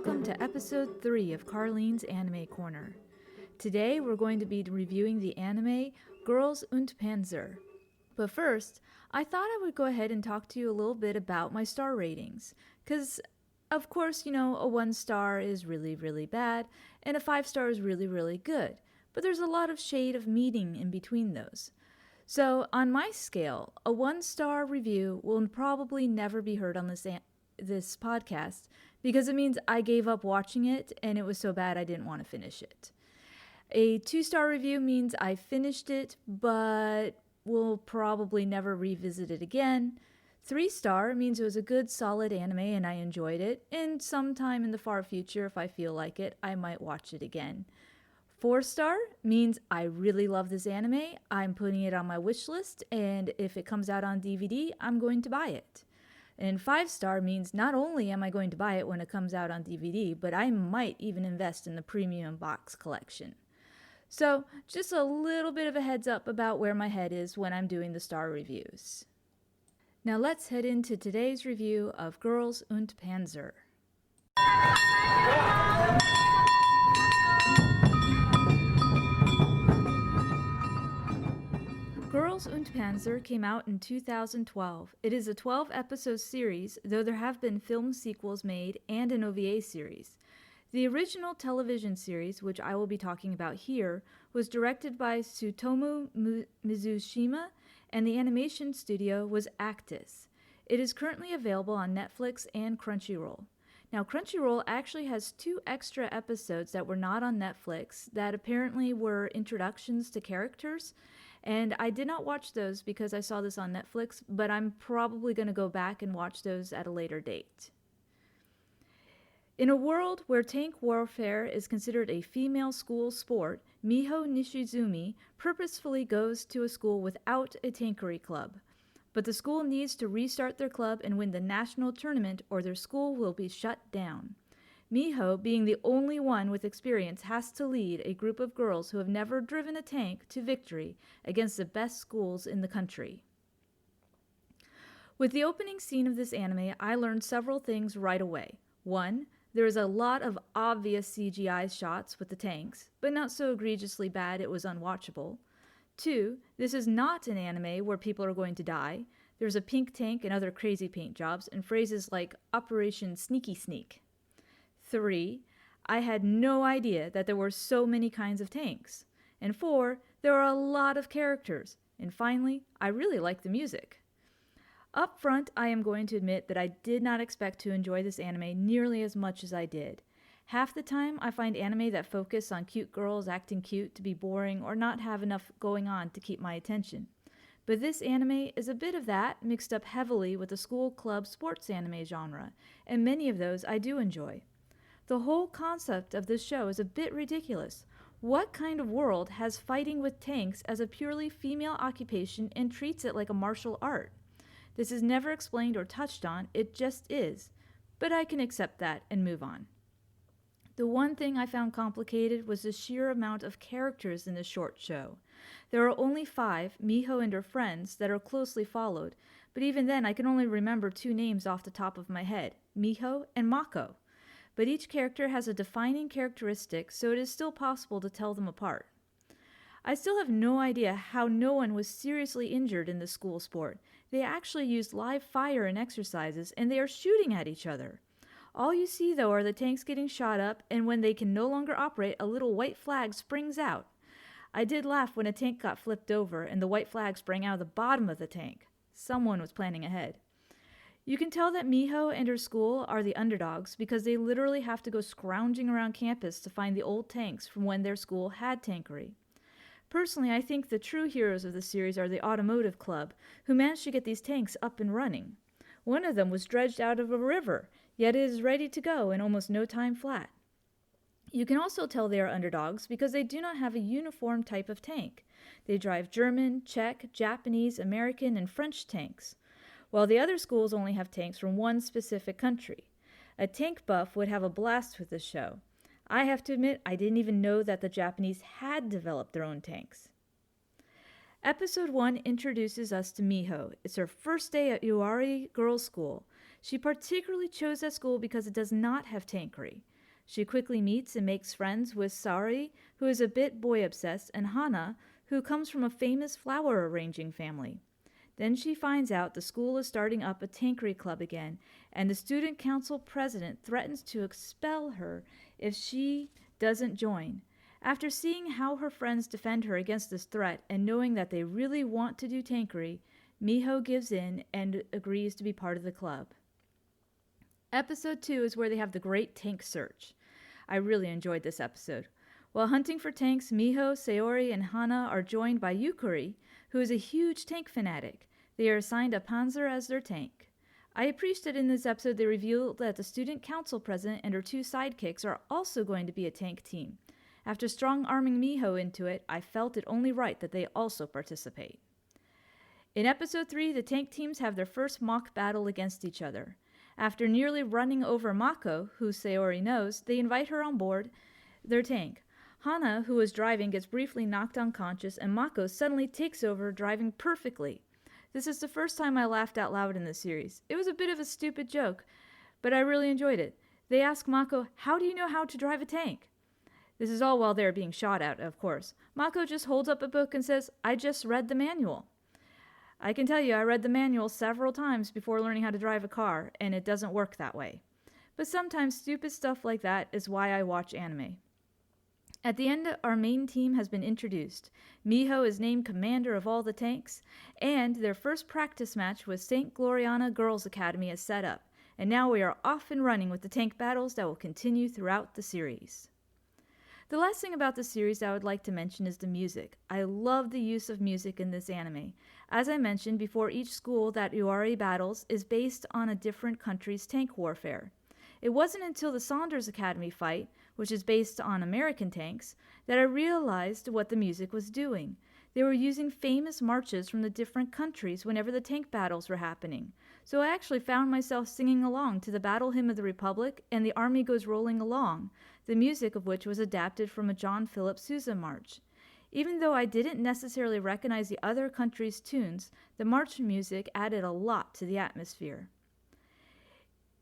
Welcome to episode 3 of Karlene's Anime Corner. Today we're going to be reviewing the anime Girls und Panzer. But first, I thought I would go ahead and talk to you a little bit about my star ratings. Because, of course, a 1 star is really, really bad, and a 5 star is really, really good. But there's a lot of shade of meaning in between those. So, on my scale, a 1 star review will probably never be heard on this podcast, because it means I gave up watching it and it was so bad I didn't want to finish it. A 2-star review means I finished it, but will probably never revisit it again. 3-star means it was a good, solid anime and I enjoyed it, and sometime in the far future, if I feel like it, I might watch it again. 4-star means I really love this anime, I'm putting it on my wish list, and if it comes out on DVD, I'm going to buy it. And 5-star means not only am I going to buy it when it comes out on DVD, but I might even invest in the premium box collection. So, just a little bit of a heads up about where my head is when I'm doing the star reviews. Now let's head into today's review of Girls und Panzer. Girls und Panzer came out in 2012. It is a 12-episode series, though there have been film sequels made and an OVA series. The original television series, which I will be talking about here, was directed by Tsutomu Mizushima, and the animation studio was Actis. It is currently available on Netflix and Crunchyroll. Now, Crunchyroll actually has 2 extra episodes that were not on Netflix that apparently were introductions to characters, and I did not watch those because I saw this on Netflix, but I'm probably going to go back and watch those at a later date. In a world where tank warfare is considered a female school sport, Miho Nishizumi purposefully goes to a school without a tankery club. But the school needs to restart their club and win the national tournament, or their school will be shut down. Miho, being the only one with experience, has to lead a group of girls who have never driven a tank to victory against the best schools in the country. With the opening scene of this anime, I learned several things right away. 1. There is a lot of obvious CGI shots with the tanks, but not so egregiously bad it was unwatchable. 2. This is not an anime where people are going to die. There's a pink tank and other crazy paint jobs, and phrases like Operation Sneaky Sneak. 3. I had no idea that there were so many kinds of tanks. And 4. There are a lot of characters. And finally, I really like the music. Up front, I am going to admit that I did not expect to enjoy this anime nearly as much as I did. Half the time, I find anime that focus on cute girls acting cute to be boring or not have enough going on to keep my attention. But this anime is a bit of that, mixed up heavily with the school club sports anime genre, and many of those I do enjoy. The whole concept of this show is a bit ridiculous. What kind of world has fighting with tanks as a purely female occupation and treats it like a martial art? This is never explained or touched on, it just is. But I can accept that and move on. The one thing I found complicated was the sheer amount of characters in this short show. There are only 5, Miho and her friends, that are closely followed, but even then I can only remember 2 names off the top of my head, Miho and Mako. But each character has a defining characteristic, so it is still possible to tell them apart. I still have no idea how no one was seriously injured in this school sport. They actually used live fire in exercises, and they are shooting at each other. All you see, though, are the tanks getting shot up, and when they can no longer operate, a little white flag springs out. I did laugh when a tank got flipped over, and the white flag sprang out of the bottom of the tank. Someone was planning ahead. You can tell that Miho and her school are the underdogs because they literally have to go scrounging around campus to find the old tanks from when their school had tankery. Personally, I think the true heroes of the series are the automotive club, who managed to get these tanks up and running. One of them was dredged out of a river, yet it is ready to go in almost no time flat. You can also tell they are underdogs because they do not have a uniform type of tank. They drive German, Czech, Japanese, American, and French tanks, while the other schools only have tanks from one specific country. A tank buff would have a blast with this show. I have to admit, I didn't even know that the Japanese had developed their own tanks. Episode 1 introduces us to Miho. It's her first day at Iwari Girls' School. She particularly chose that school because it does not have tankery. She quickly meets and makes friends with Sari, who is a bit boy-obsessed, and Hana, who comes from a famous flower arranging family. Then she finds out the school is starting up a tankery club again, and the student council president threatens to expel her if she doesn't join. After seeing how her friends defend her against this threat and knowing that they really want to do tankery, Miho gives in and agrees to be part of the club. Episode 2 is where they have the great tank search. I really enjoyed this episode. While hunting for tanks, Miho, Sayori, and Hana are joined by Yukari, who is a huge tank fanatic. They are assigned a Panzer as their tank. I appreciate in this episode they reveal that the student council president and her 2 sidekicks are also going to be a tank team. After strong-arming Miho into it, I felt it only right that they also participate. In episode 3, the tank teams have their first mock battle against each other. After nearly running over Mako, who Sayori knows, they invite her on board their tank. Hana, who is driving, gets briefly knocked unconscious, and Mako suddenly takes over, driving perfectly. This is the first time I laughed out loud in this series. It was a bit of a stupid joke, but I really enjoyed it. They ask Mako, "How do you know how to drive a tank?" This is all while they're being shot at, of course. Mako just holds up a book and says, "I just read the manual." I can tell you, I read the manual several times before learning how to drive a car, and it doesn't work that way. But sometimes stupid stuff like that is why I watch anime. At the end, our main team has been introduced. Miho is named commander of all the tanks, and their first practice match with St. Gloriana Girls Academy is set up, and now we are off and running with the tank battles that will continue throughout the series. The last thing about the series I would like to mention is the music. I love the use of music in this anime. As I mentioned before, each school that Uari battles is based on a different country's tank warfare. It wasn't until the Saunders Academy fight, which is based on American tanks, that I realized what the music was doing. They were using famous marches from the different countries whenever the tank battles were happening. So I actually found myself singing along to the Battle Hymn of the Republic and The Army Goes Rolling Along, the music of which was adapted from a John Philip Sousa march. Even though I didn't necessarily recognize the other countries' tunes, the march music added a lot to the atmosphere.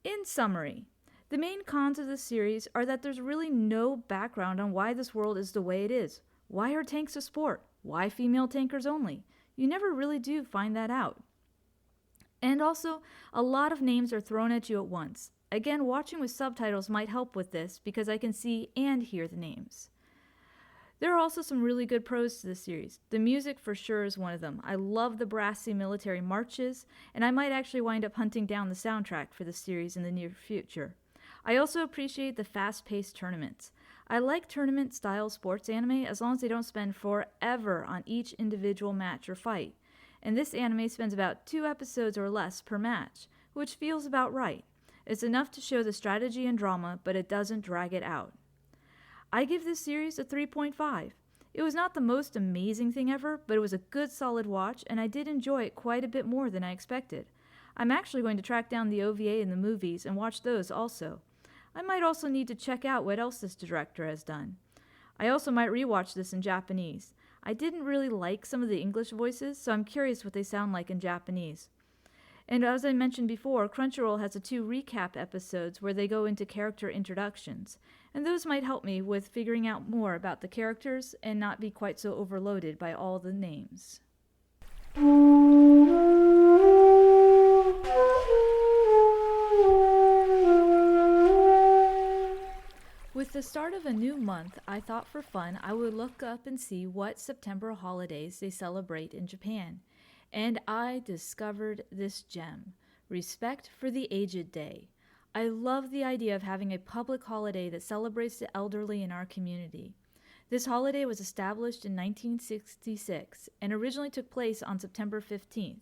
In summary, the main cons of this series are that there's really no background on why this world is the way it is. Why are tanks a sport? Why female tankers only? You never really do find that out. And also, a lot of names are thrown at you at once. Again, watching with subtitles might help with this because I can see and hear the names. There are also some really good pros to this series. The music for sure is one of them. I love the brassy military marches, and I might actually wind up hunting down the soundtrack for the series in the near future. I also appreciate the fast-paced tournaments. I like tournament-style sports anime as long as they don't spend forever on each individual match or fight. And this anime spends about 2 episodes or less per match, which feels about right. It's enough to show the strategy and drama, but it doesn't drag it out. I give this series a 3.5. It was not the most amazing thing ever, but it was a good solid watch, and I did enjoy it quite a bit more than I expected. I'm actually going to track down the OVA and the movies and watch those also. I might also need to check out what else this director has done. I also might rewatch this in Japanese. I didn't really like some of the English voices, so I'm curious what they sound like in Japanese. And as I mentioned before, Crunchyroll has the 2 recap episodes where they go into character introductions, and those might help me with figuring out more about the characters and not be quite so overloaded by all the names. With the start of a new month, I thought for fun I would look up and see what September holidays they celebrate in Japan. And I discovered this gem, Respect for the Aged Day. I love the idea of having a public holiday that celebrates the elderly in our community. This holiday was established in 1966 and originally took place on September 15th.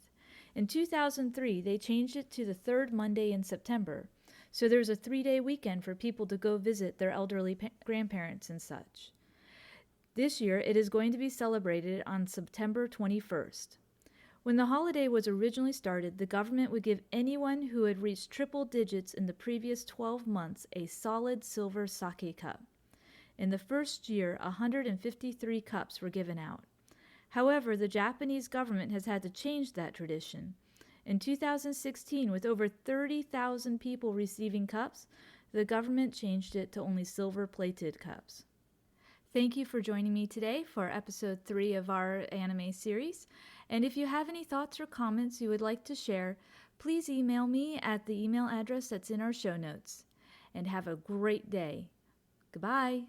In 2003, they changed it to the 3rd Monday in September, so there's a 3-day weekend for people to go visit their elderly grandparents and such. This year, it is going to be celebrated on September 21st. When the holiday was originally started, the government would give anyone who had reached triple digits in the previous 12 months a solid silver sake cup. In the first year, 153 cups were given out. However, the Japanese government has had to change that tradition. In 2016, with over 30,000 people receiving cups, The government changed it to only silver-plated cups. Thank you for joining me today for episode 3 of our anime series. And if you have any thoughts or comments you would like to share, please email me at the email address that's in our show notes. And have a great day. Goodbye.